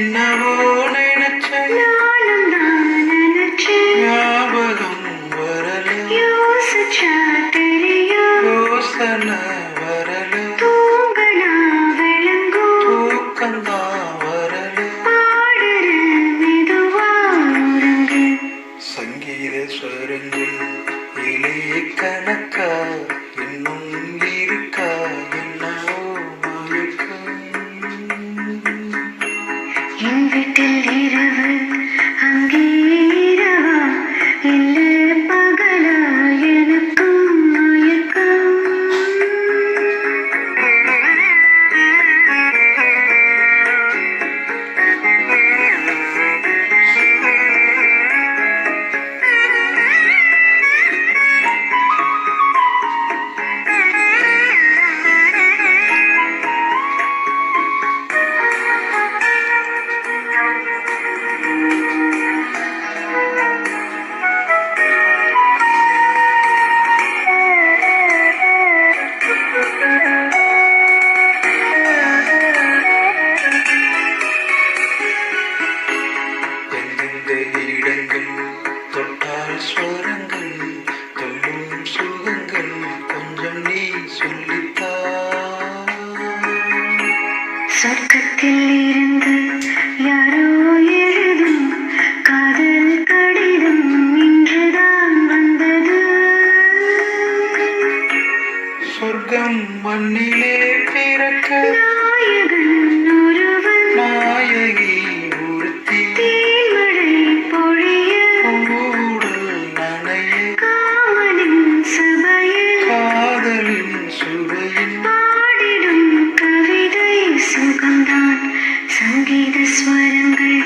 என்னவோ நினைச்சேன், நானும் தான் நினைச்சேன், ஞாபகம் வரல, யோசிச்சா தெரியும், யோசனை வரல, தூங்கனா விளங்கும், தூக்கந்தான் வரல. பாடுற மெதுவா உறங்கு, சங்கீத ஸ்வரங்கள் இலே கணக்கா இன்னும் இருக்கா, என்னவோ மயக்கம். என் வீட்டில் இரவு அங்கே இரவா, இல்ல பகலா எனக்கும் மயக்கம். எந்தெந்த இடங்கள் தொட்டால் ஸ்வரங்கள் சொல்லும் சுகங்கள் கொஞ்சம் நீ சொல்லித்தா. சொர்க்கத்தில் இருந்து யாரோ எழுதும் காதல் கடிதம் இன்றுதான் வந்தது. சொர்க்கம் மண்ணிலே பிறக்க நாயகன் ஒருவன், நாயகி ஒருத்தி, தேன்மழை பொழிய, கூடல் நனைய, காமனின் சபையில் காதலின் சுவையின் பாடிடும் கவிதை சுகம்தான். சங்கீத ஸ்வரங்கள்